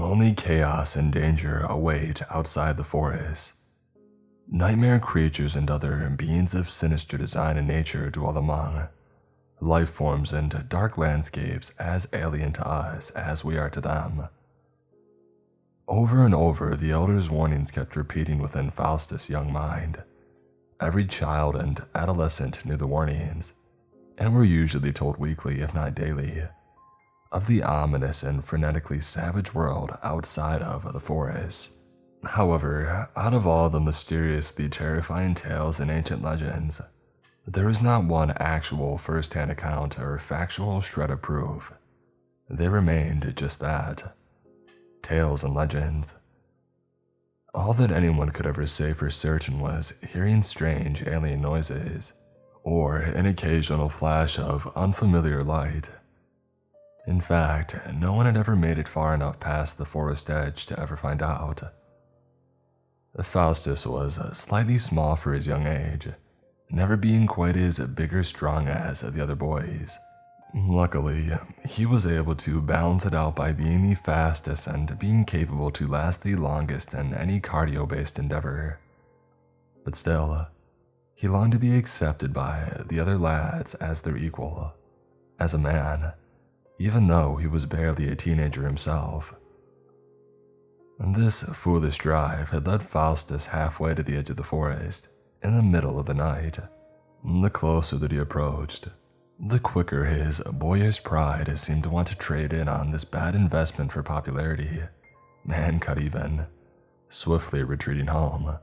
Only chaos and danger await outside the forest. Nightmare creatures and other beings of sinister design and nature dwell among, life forms and dark landscapes as alien to us as we are to them. Over and over, the Elder's warnings kept repeating within Faustus' young mind. Every child and adolescent knew the warnings, and were usually told weekly, if not daily, of the ominous and frenetically savage world outside of the forest. However, out of all the mysteriously terrifying tales and ancient legends, there is not one actual first-hand account or factual shred of proof. They remained just that, tales and legends. All that anyone could ever say for certain was hearing strange alien noises, or an occasional flash of unfamiliar light. In fact, no one had ever made it far enough past the forest edge to ever find out. Faustus was slightly small for his young age, never being quite as big or strong as the other boys. Luckily, he was able to balance it out by being the fastest and being capable to last the longest in any cardio-based endeavor. But still, he longed to be accepted by the other lads as their equal, as a man, even though he was barely a teenager himself. And this foolish drive had led Faustus halfway to the edge of the forest in the middle of the night. The closer that he approached, the quicker his boyish pride seemed to want to trade in on this bad investment for popularity, and cut even, swiftly retreating home.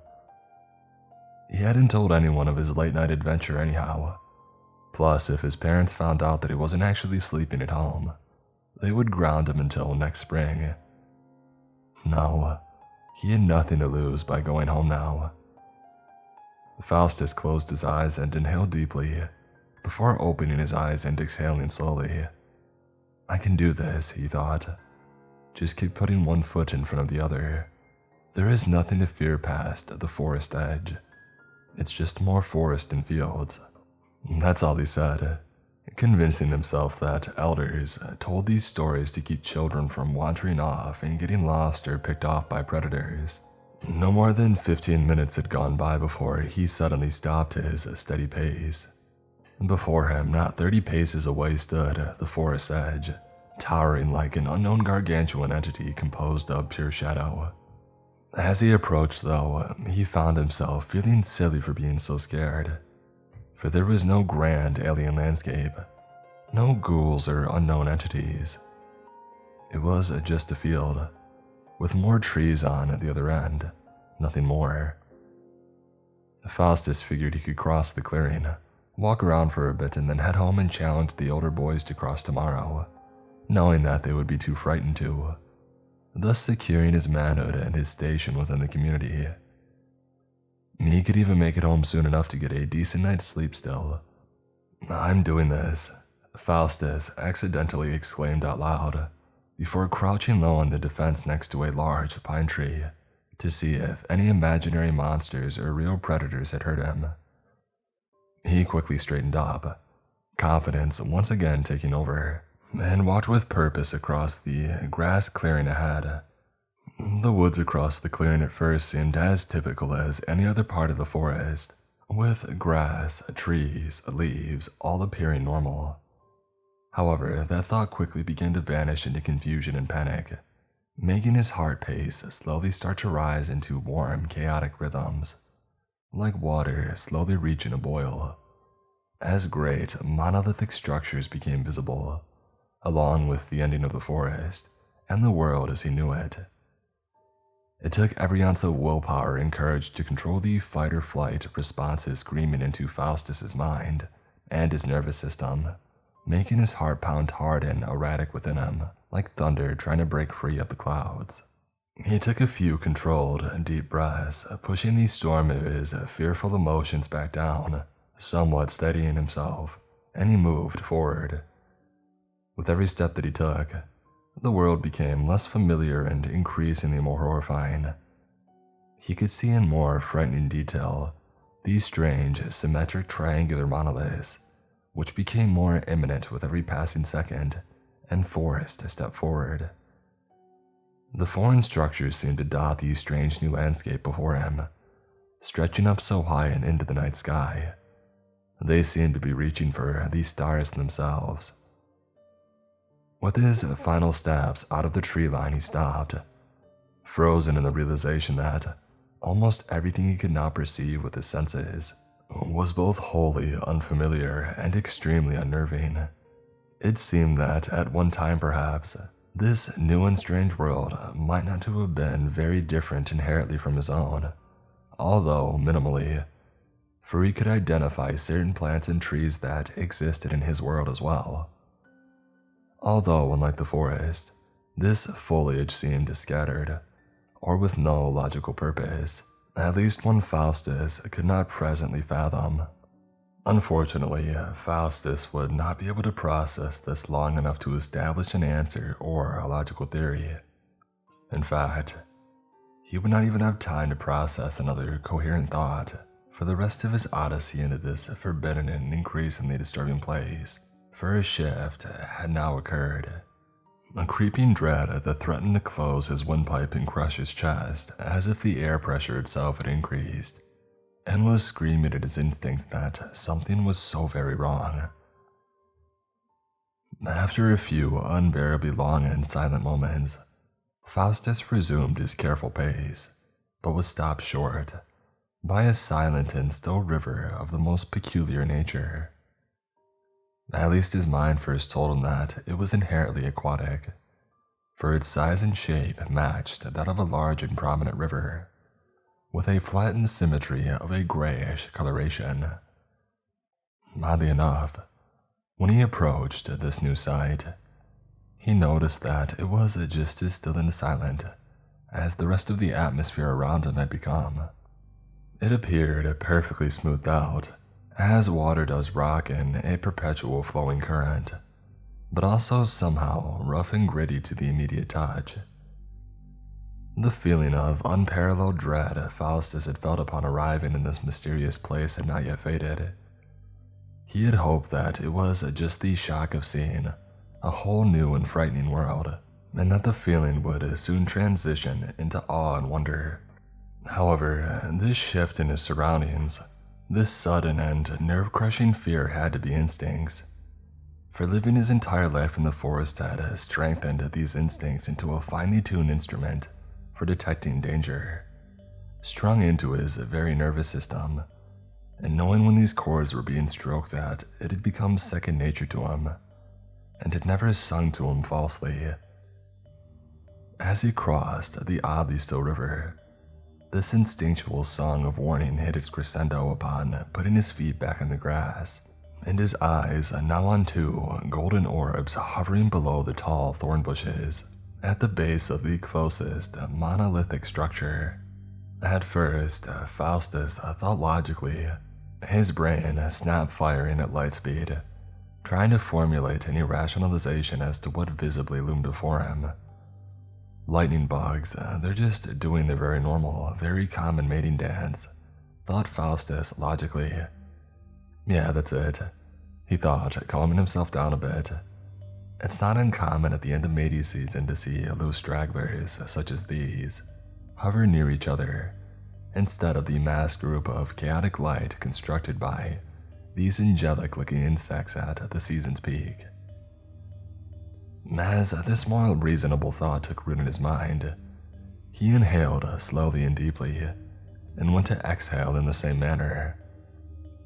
He hadn't told anyone of his late-night adventure anyhow. Plus, if his parents found out that he wasn't actually sleeping at home, they would ground him until next spring. No, he had nothing to lose by going home now. Faustus closed his eyes and inhaled deeply, before opening his eyes and exhaling slowly. I can do this, he thought. Just keep putting one foot in front of the other. There is nothing to fear past the forest edge. It's just more forest and fields. That's all he said, convincing himself that elders told these stories to keep children from wandering off and getting lost or picked off by predators. No more than 15 minutes had gone by before he suddenly stopped his steady pace. Before him, not 30 paces away, stood the forest edge, towering like an unknown gargantuan entity composed of pure shadow. As he approached, though, he found himself feeling silly for being so scared. For there was no grand alien landscape, no ghouls or unknown entities. It was just a field, with more trees on the other end, nothing more. Faustus figured he could cross the clearing, walk around for a bit, and then head home and challenge the older boys to cross tomorrow, knowing that they would be too frightened to, thus securing his manhood and his station within the community. He could even make it home soon enough to get a decent night's sleep still. I'm doing this, Faustus accidentally exclaimed out loud, before crouching low on the defense next to a large pine tree to see if any imaginary monsters or real predators had hurt him. He quickly straightened up, confidence once again taking over, and walked with purpose across the grass clearing ahead. The woods across the clearing at first seemed as typical as any other part of the forest, with grass, trees, leaves, all appearing normal. However, that thought quickly began to vanish into confusion and panic, making his heart pace slowly start to rise into warm, chaotic rhythms, like water slowly reaching a boil, as great, monolithic structures became visible, along with the ending of the forest and the world as he knew it. It took every ounce of willpower and courage to control the fight-or-flight responses screaming into Faustus's mind and his nervous system, making his heart pound hard and erratic within him, like thunder trying to break free of the clouds. He took a few controlled, deep breaths, pushing the storm of his fearful emotions back down, somewhat steadying himself, and he moved forward. With every step that he took, the world became less familiar and increasingly more horrifying. He could see in more frightening detail these strange, symmetric triangular monoliths, which became more imminent with every passing second and forced a step forward. The foreign structures seemed to dot the strange new landscape before him, stretching up so high and into the night sky. They seemed to be reaching for the stars themselves. With his final steps out of the tree line, he stopped, frozen in the realization that almost everything he could now perceive with his senses was both wholly unfamiliar and extremely unnerving. It seemed that at one time perhaps, this new and strange world might not have been very different inherently from his own, although minimally, for he could identify certain plants and trees that existed in his world as well. Although, unlike the forest, this foliage seemed scattered, or with no logical purpose, at least one Faustus could not presently fathom. Unfortunately, Faustus would not be able to process this long enough to establish an answer or a logical theory. In fact, he would not even have time to process another coherent thought for the rest of his odyssey into this forbidden and increasingly disturbing place, for a shift had now occurred. A creeping dread that threatened to close his windpipe and crush his chest as if the air pressure itself had increased, and was screaming at his instincts that something was so very wrong. After a few unbearably long and silent moments, Faustus resumed his careful pace, but was stopped short by a silent and still river of the most peculiar nature. At least his mind first told him that it was inherently aquatic, for its size and shape matched that of a large and prominent river, with a flattened symmetry of a grayish coloration. Oddly enough, when he approached this new sight, he noticed that it was just as still and silent as the rest of the atmosphere around him had become. It appeared perfectly smoothed out, as water does rock in a perpetual flowing current, but also somehow rough and gritty to the immediate touch. The feeling of unparalleled dread Faustus had felt upon arriving in this mysterious place had not yet faded. He had hoped that it was just the shock of seeing a whole new and frightening world, and that the feeling would soon transition into awe and wonder. However, this shift in his surroundings, this sudden and nerve-crushing fear had to be instincts, for living his entire life in the forest had strengthened these instincts into a finely tuned instrument for detecting danger, strung into his very nervous system, and knowing when these chords were being stroked that it had become second nature to him, and had never sung to him falsely. As he crossed the oddly still river, this instinctual song of warning hit its crescendo upon putting his feet back in the grass, and his eyes now on two golden orbs hovering below the tall thorn bushes at the base of the closest monolithic structure. At first, Faustus thought logically, his brain snap firing at light speed, trying to formulate any rationalization as to what visibly loomed before him. Lightning bugs, they're just doing their very normal, very common mating dance, thought Faustus logically. Yeah, that's it, he thought, calming himself down a bit. It's not uncommon at the end of mating season to see loose stragglers such as these hover near each other, instead of the massed group of chaotic light constructed by these angelic-looking insects at the season's peak. As this more reasonable thought took root in his mind, he inhaled slowly and deeply, and went to exhale in the same manner.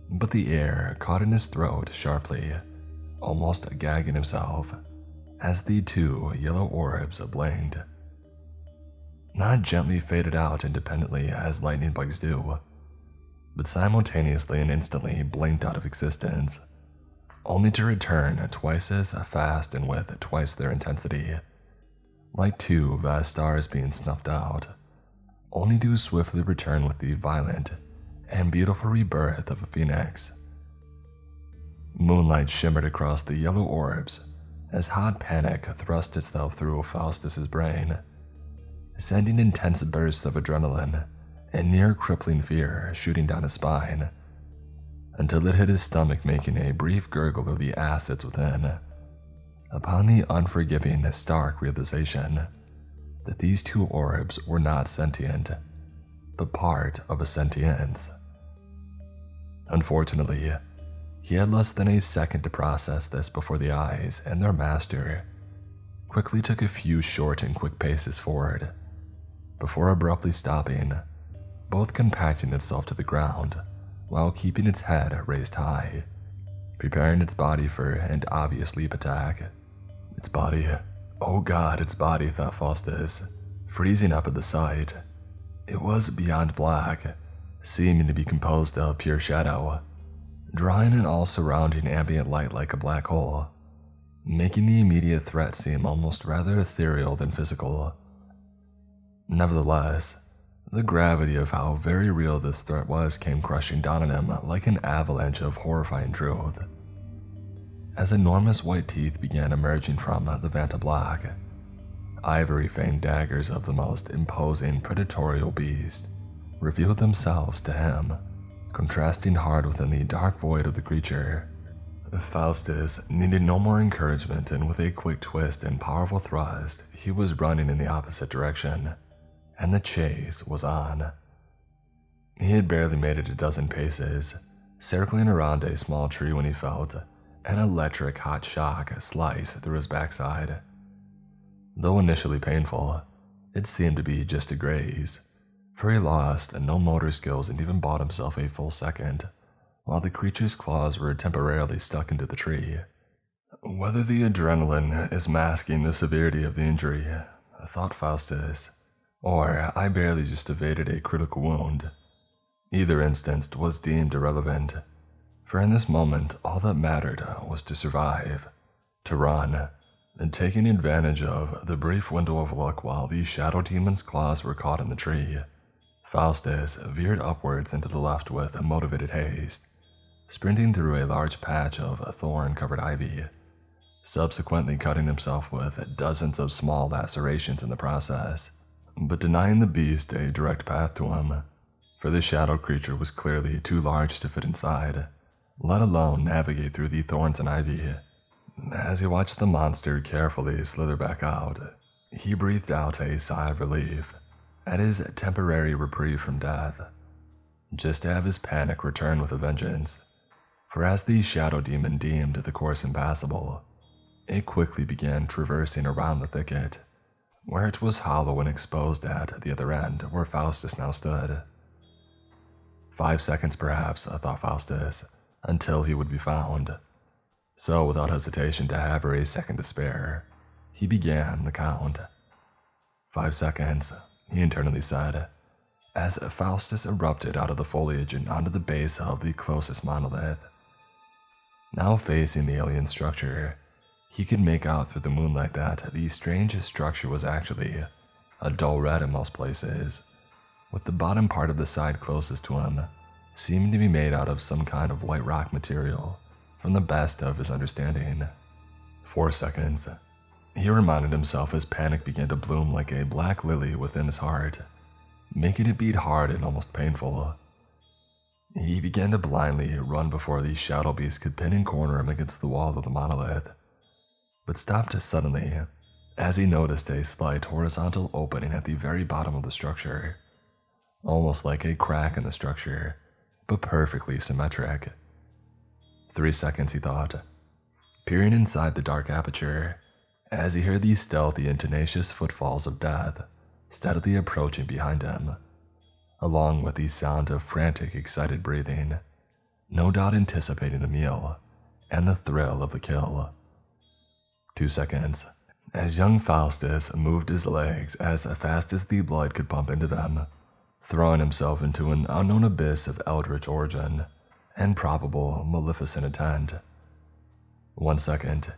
But the air caught in his throat sharply, almost gagging himself, as the two yellow orbs blinked. Not gently faded out independently as lightning bugs do, but simultaneously and instantly blinked out of existence, only to return twice as fast and with twice their intensity, like two vast stars being snuffed out, only to swiftly return with the violent and beautiful rebirth of a phoenix. Moonlight shimmered across the yellow orbs as hot panic thrust itself through Faustus's brain, sending intense bursts of adrenaline and near crippling fear shooting down his spine, until it hit his stomach, making a brief gurgle of the acids within, upon the unforgiving, stark realization that these two orbs were not sentient, but part of a sentience. Unfortunately, he had less than a second to process this before the eyes and their master quickly took a few short and quick paces forward, before abruptly stopping, both compacting itself to the ground while keeping its head raised high, preparing its body for an obvious leap attack. Its body, oh god, its body, thought Faustus, freezing up at the sight. It was beyond black, seeming to be composed of pure shadow, drawing in all surrounding ambient light like a black hole, making the immediate threat seem almost rather ethereal than physical. Nevertheless, the gravity of how very real this threat was came crushing down on him like an avalanche of horrifying truth. As enormous white teeth began emerging from the Vanta block, ivory-fanged daggers of the most imposing predatorial beast revealed themselves to him, contrasting hard within the dark void of the creature. Faustus needed no more encouragement, and with a quick twist and powerful thrust, he was running in the opposite direction, and the chase was on. He had barely made it a dozen paces, circling around a small tree when he felt an electric hot shock slice through his backside. Though initially painful, it seemed to be just a graze, for he lost no motor skills and even bought himself a full second, while the creature's claws were temporarily stuck into the tree. Whether the adrenaline is masking the severity of the injury, thought Faustus, or I barely just evaded a critical wound, either instance was deemed irrelevant, for in this moment all that mattered was to survive, to run, and taking advantage of the brief window of luck while the shadow demon's claws were caught in the tree. Faustus veered upwards and to the left with motivated haste, sprinting through a large patch of thorn-covered ivy, subsequently cutting himself with dozens of small lacerations in the process, but denying the beast a direct path to him, for the shadow creature was clearly too large to fit inside, let alone navigate through the thorns and ivy. As he watched the monster carefully slither back out, he breathed out a sigh of relief at his temporary reprieve from death, just to have his panic return with a vengeance. For as the shadow demon deemed the course impassable, it quickly began traversing around the thicket, where it was hollow and exposed at the other end where Faustus now stood. 5 seconds perhaps, thought Faustus, until he would be found. So without hesitation to have a second to spare, he began the count. 5 seconds, he internally said, as Faustus erupted out of the foliage and onto the base of the closest monolith. Now facing the alien structure, he could make out through the moonlight that the strange structure was actually a dull red in most places, with the bottom part of the side closest to him seeming to be made out of some kind of white rock material, from the best of his understanding. 4 seconds. He reminded himself as panic began to bloom like a black lily within his heart, making it beat hard and almost painful. He began to blindly run before the shadow beast could pin and corner him against the wall of the monolith, but stopped suddenly as he noticed a slight horizontal opening at the very bottom of the structure, almost like a crack in the structure, but perfectly symmetric. 3 seconds, he thought, peering inside the dark aperture, as he heard the stealthy and tenacious footfalls of death steadily approaching behind him, along with the sound of frantic, excited breathing, no doubt anticipating the meal and the thrill of the kill. 2 seconds, as young Faustus moved his legs as fast as the blood could pump into them, throwing himself into an unknown abyss of eldritch origin and probable maleficent intent. 1 second.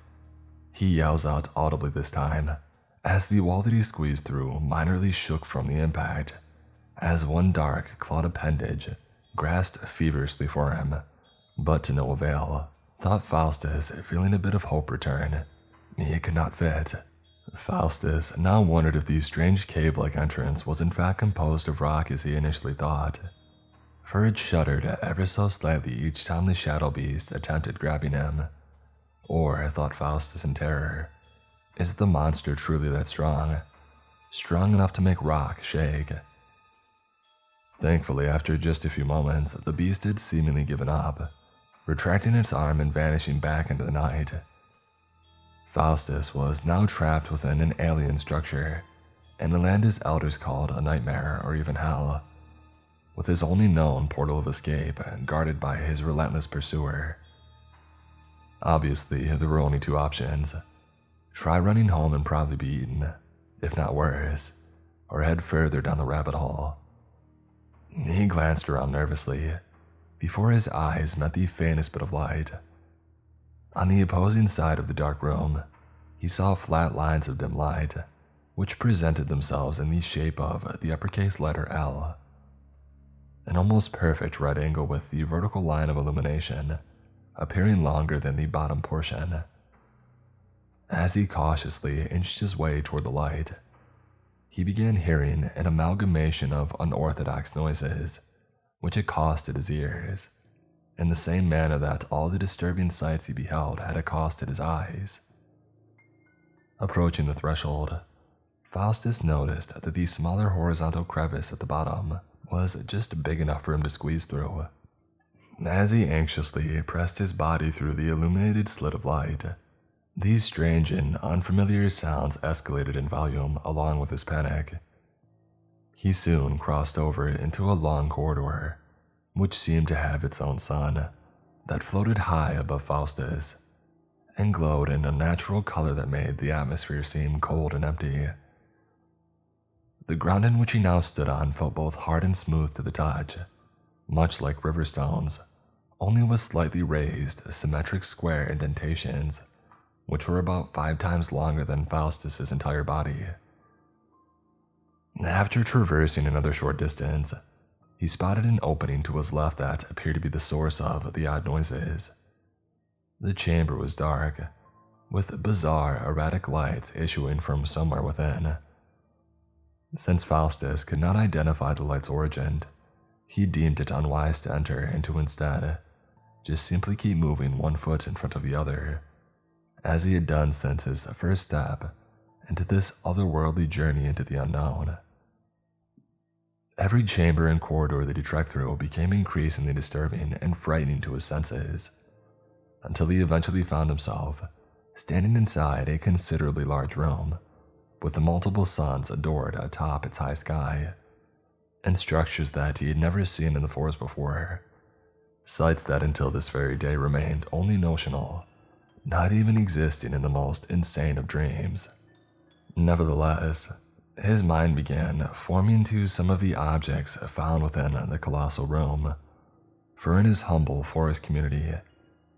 He yells out audibly this time, as the wall that he squeezed through minorly shook from the impact, as one dark, clawed appendage grasped feverishly for him, but to no avail, thought Faustus, feeling a bit of hope return. It could not fit. Faustus now wondered if the strange cave-like entrance was in fact composed of rock as he initially thought, for it shuddered ever so slightly each time the shadow beast attempted grabbing him. Or, thought Faustus in terror, is the monster truly that strong? strong enough to make rock shake. Thankfully, after just a few moments, the beast had seemingly given up, retracting its arm and vanishing back into the night. Faustus was now trapped within an alien structure, in a land his elders called a nightmare or even hell, with his only known portal of escape guarded by his relentless pursuer. Obviously, there were only two options. Try running home and probably be eaten, if not worse, or head further down the rabbit hole. He glanced around nervously, before his eyes met the faintest bit of light. On the opposing side of the dark room, he saw flat lines of dim light, which presented themselves in the shape of the uppercase letter L. An almost perfect right angle with the vertical line of illumination, appearing longer than the bottom portion. As he cautiously inched his way toward the light, he began hearing an amalgamation of unorthodox noises, which accosted his ears, in the same manner that all the disturbing sights he beheld had accosted his eyes. Approaching the threshold, Faustus noticed that the smaller horizontal crevice at the bottom was just big enough for him to squeeze through. As he anxiously pressed his body through the illuminated slit of light, these strange and unfamiliar sounds escalated in volume along with his panic. He soon crossed over into a long corridor, which seemed to have its own sun, that floated high above Faustus, and glowed in a natural color that made the atmosphere seem cold and empty. The ground in which he now stood on felt both hard and smooth to the touch, much like river stones, only with slightly raised, symmetric square indentations, which were about 5 times longer than Faustus's entire body. After traversing another short distance, he spotted an opening to his left that appeared to be the source of the odd noises. The chamber was dark, with bizarre, erratic lights issuing from somewhere within. Since Faustus could not identify the light's origin, he deemed it unwise to enter and to instead just simply keep moving one foot in front of the other, as he had done since his first step into this otherworldly journey into the unknown. Every chamber and corridor that he trekked through became increasingly disturbing and frightening to his senses, until he eventually found himself standing inside a considerably large room, with the multiple suns adored atop its high sky, and structures that he had never seen in the forest before, sights that until this very day remained only notional, not even existing in the most insane of dreams. Nevertheless, his mind began forming to some of the objects found within the colossal room, for in his humble forest community,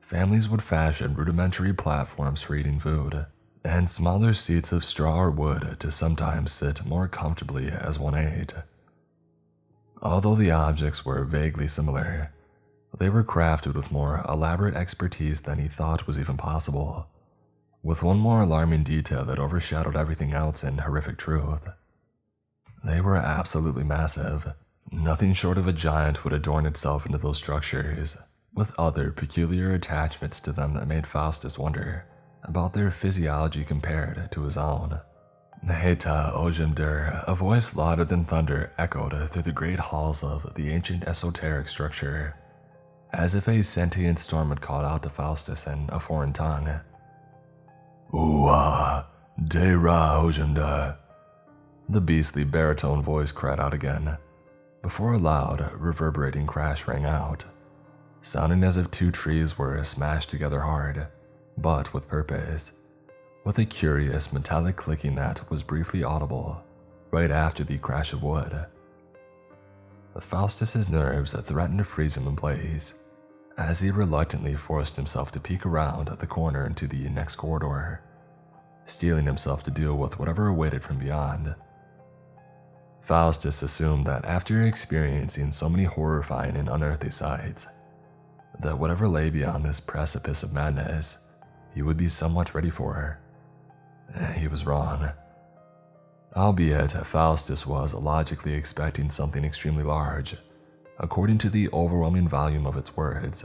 families would fashion rudimentary platforms for eating food, and smaller seats of straw or wood to sometimes sit more comfortably as one ate. Although the objects were vaguely similar, they were crafted with more elaborate expertise than he thought was even possible, with one more alarming detail that overshadowed everything else in horrific truth. They were absolutely massive. Nothing short of a giant would adorn itself into those structures, with other peculiar attachments to them that made Faustus wonder about their physiology compared to his own. Neheta Ojimdur, a voice louder than thunder, echoed through the great halls of the ancient esoteric structure, as if a sentient storm had called out to Faustus in a foreign tongue. "Ooh-ah, de-ra Ojimdur," the beastly baritone voice cried out again, before a loud, reverberating crash rang out, sounding as if 2 trees were smashed together hard, but with purpose, with a curious metallic clicking that was briefly audible right after the crash of wood. Faustus's nerves threatened to freeze him in place, as he reluctantly forced himself to peek around the corner into the next corridor, steeling himself to deal with whatever awaited from beyond. Faustus assumed that after experiencing so many horrifying and unearthly sights, that whatever lay beyond this precipice of madness, he would be somewhat ready for. He was wrong. Albeit, Faustus was logically expecting something extremely large, according to the overwhelming volume of its words,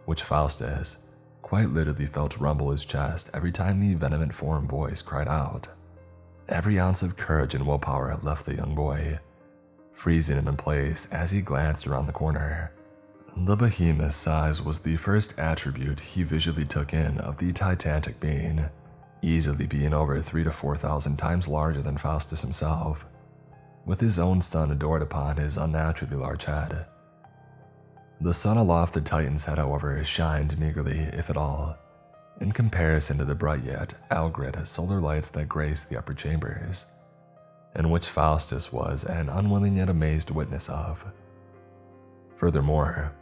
which Faustus quite literally felt rumble his chest every time the vehement foreign voice cried out. Every ounce of courage and willpower left the young boy, freezing him in place as he glanced around the corner. The behemoth's size was the first attribute he visually took in of the titanic being, easily being over 3,000 to 4,000 times larger than Faustus himself, with his own sun adored upon his unnaturally large head. The sun aloft the Titan's head, however, shined meagerly, if at all, in comparison to the bright yet algrid solar lights that graced the upper chambers, and which Faustus was an unwilling yet amazed witness of. Furthermore,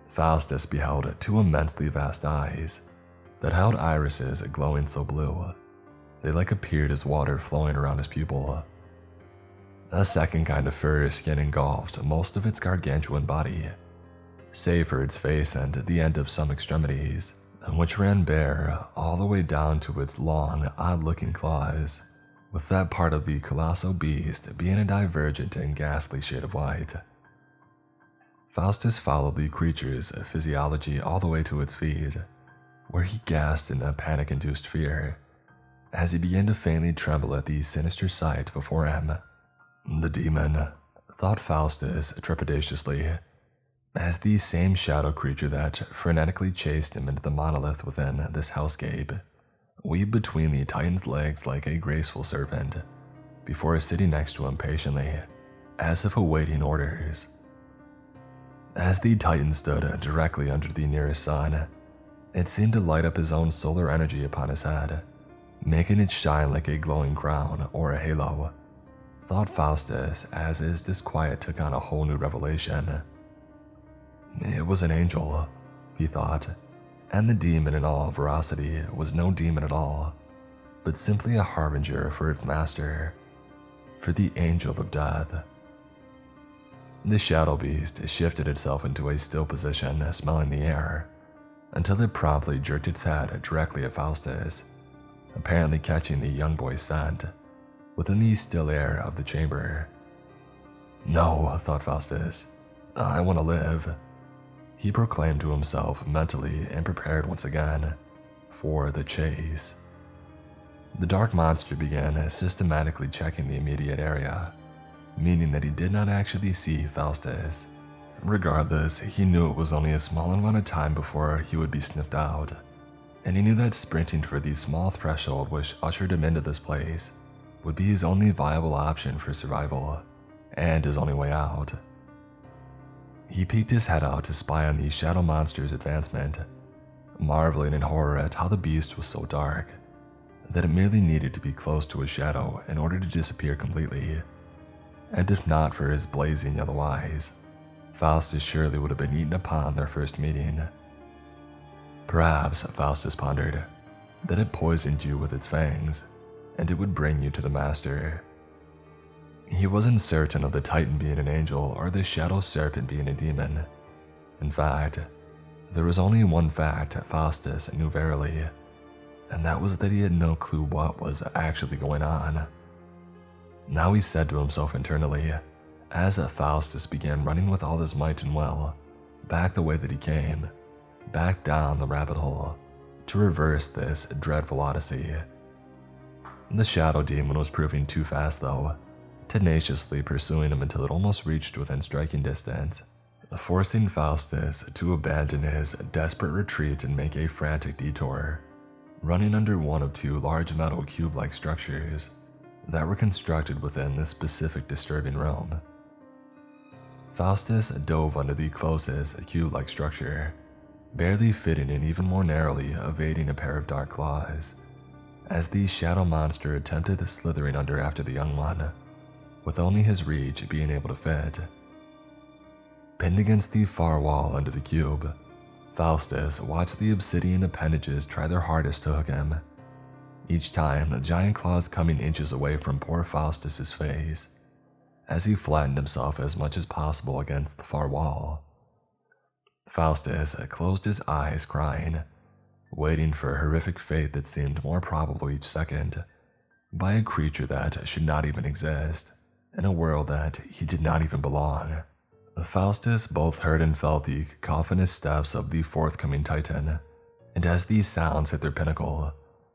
Faustus beheld two immensely vast eyes that held irises glowing so blue, they like appeared as water flowing around his pupil. A second kind of fur skin engulfed most of its gargantuan body, save for its face and the end of some extremities, which ran bare all the way down to its long, odd-looking claws, with that part of the colossal beast being a divergent and ghastly shade of white. Faustus followed the creature's physiology all the way to its feet, where he gasped in a panic-induced fear as he began to faintly tremble at the sinister sight before him. The demon, thought Faustus trepidatiously, as the same shadow creature that frenetically chased him into the monolith within this hellscape, weaved between the Titan's legs like a graceful serpent, before sitting next to him patiently, as if awaiting orders. As the Titan stood directly under the nearest sun, it seemed to light up his own solar energy upon his head, making it shine like a glowing crown or a halo, thought Faustus as his disquiet took on a whole new revelation. It was an angel, he thought, and the demon in all veracity was no demon at all, but simply a harbinger for its master, for the angel of death. The shadow beast shifted itself into a still position, smelling the air, until it promptly jerked its head directly at Faustus, apparently catching the young boy's scent within the still air of the chamber. No, thought Faustus, I want to live. He proclaimed to himself mentally and prepared once again for the chase. The dark monster began systematically checking the immediate area, meaning that he did not actually see Faustus. Regardless, he knew it was only a small amount of time before he would be sniffed out, and he knew that sprinting for the small threshold which ushered him into this place would be his only viable option for survival, and his only way out. He peeked his head out to spy on the shadow monster's advancement, marveling in horror at how the beast was so dark that it merely needed to be close to a shadow in order to disappear completely. And if not for his blazing yellow eyes, Faustus surely would have been eaten upon their first meeting. Perhaps, Faustus pondered, that it poisoned you with its fangs, and it would bring you to the master. He wasn't certain of the Titan being an angel or the shadow serpent being a demon. In fact, there was only one fact Faustus knew verily, and that was that he had no clue what was actually going on. Now he said to himself internally, as Faustus began running with all his might and will, back the way that he came, back down the rabbit hole, to reverse this dreadful odyssey. The shadow demon was proving too fast though, tenaciously pursuing him until it almost reached within striking distance, forcing Faustus to abandon his desperate retreat and make a frantic detour, running under one of two large metal cube-like structures that were constructed within this specific disturbing room. Faustus dove under the closest cube-like structure, barely fitting in even more narrowly, evading a pair of dark claws, as the shadow monster attempted slithering under after the young one, with only his reach being able to fit. Pinned against the far wall under the cube, Faustus watched the obsidian appendages try their hardest to hook him, each time the giant claws coming inches away from poor Faustus's face, as he flattened himself as much as possible against the far wall. Faustus closed his eyes, crying, waiting for a horrific fate that seemed more probable each second, by a creature that should not even exist, in a world that he did not even belong. Faustus both heard and felt the cacophonous steps of the forthcoming Titan, and as these sounds hit their pinnacle,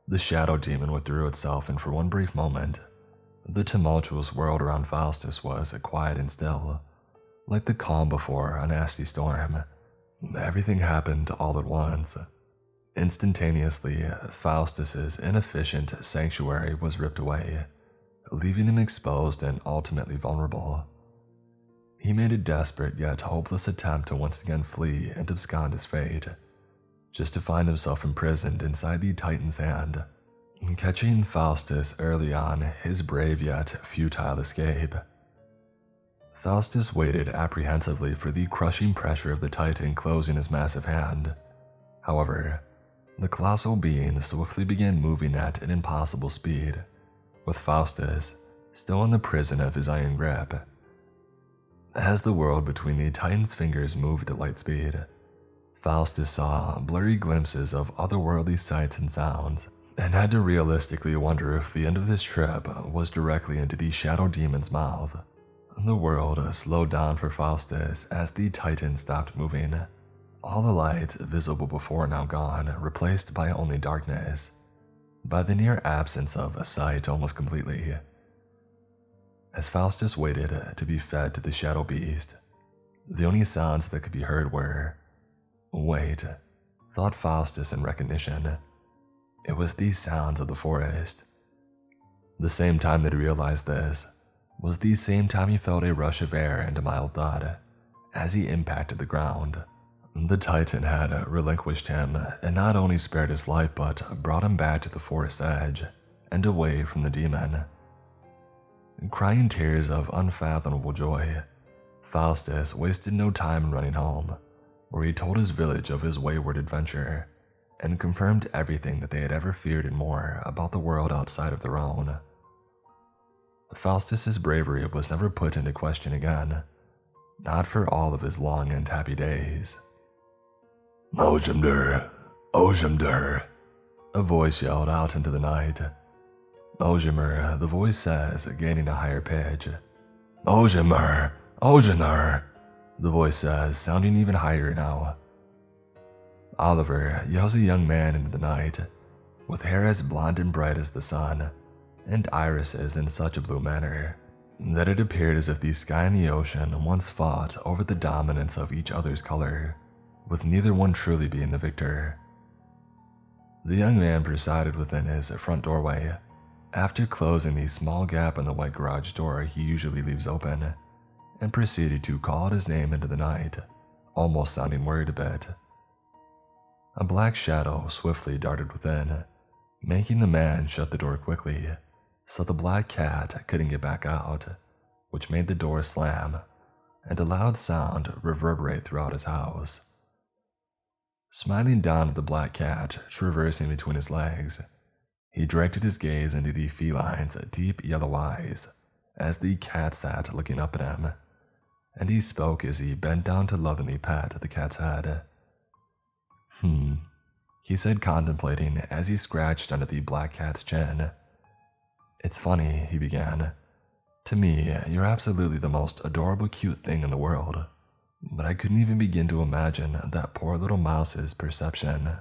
the shadow demon withdrew itself, and for one brief moment, The tumultuous world around Faustus was quiet and still, like the calm before a nasty storm. Everything happened all at once. Instantaneously, Faustus's inefficient sanctuary was ripped away, leaving him exposed and ultimately vulnerable. He made a desperate yet hopeless attempt to once again flee and abscond his fate, just to find himself imprisoned inside the Titan's hand. Catching Faustus early on his brave yet futile escape, Faustus waited apprehensively for the crushing pressure of the Titan closing his massive hand. However, the colossal being swiftly began moving at an impossible speed, with Faustus still in the prison of his iron grip. As the world between the Titan's fingers moved at light speed, Faustus saw blurry glimpses of otherworldly sights and sounds, and had to realistically wonder if the end of this trip was directly into the Shadow Demon's mouth. The world slowed down for Faustus as the Titan stopped moving, all the lights visible before now gone, replaced by only darkness, by the near absence of sight almost completely. As Faustus waited to be fed to the Shadow Beast, the only sounds that could be heard were, wait, thought Faustus in recognition. It was these sounds of the forest. The same time that he realized this was the same time he felt a rush of air and a mild thud as he impacted the ground. The Titan had relinquished him and not only spared his life but brought him back to the forest's edge and away from the demon. Crying tears of unfathomable joy, Faustus wasted no time in running home, where he told his village of his wayward adventure and confirmed everything that they had ever feared and more about the world outside of their own. Faustus's bravery was never put into question again, not for all of his long and happy days. "Ojimdur, Ojimdur," a voice yelled out into the night. Ojimur, the voice says, gaining a higher pitch. "Ojimur, Ojimur," the voice says, sounding even higher now. Oliver yells a young man into the night, with hair as blonde and bright as the sun, and irises in such a blue manner that it appeared as if the sky and the ocean once fought over the dominance of each other's color, with neither one truly being the victor. The young man presided within his front doorway, after closing the small gap in the white garage door he usually leaves open, and proceeded to call out his name into the night, almost sounding worried a bit. A black shadow swiftly darted within, making the man shut the door quickly, so the black cat couldn't get back out, which made the door slam, and a loud sound reverberate throughout his house. Smiling down at the black cat traversing between his legs, he directed his gaze into the feline's deep yellow eyes as the cat sat looking up at him, and he spoke as he bent down to lovingly pat the cat's head. He said, contemplating as he scratched under the black cat's chin. "It's funny," he began. "To me, you're absolutely the most adorable cute thing in the world, but I couldn't even begin to imagine that poor little mouse's perception."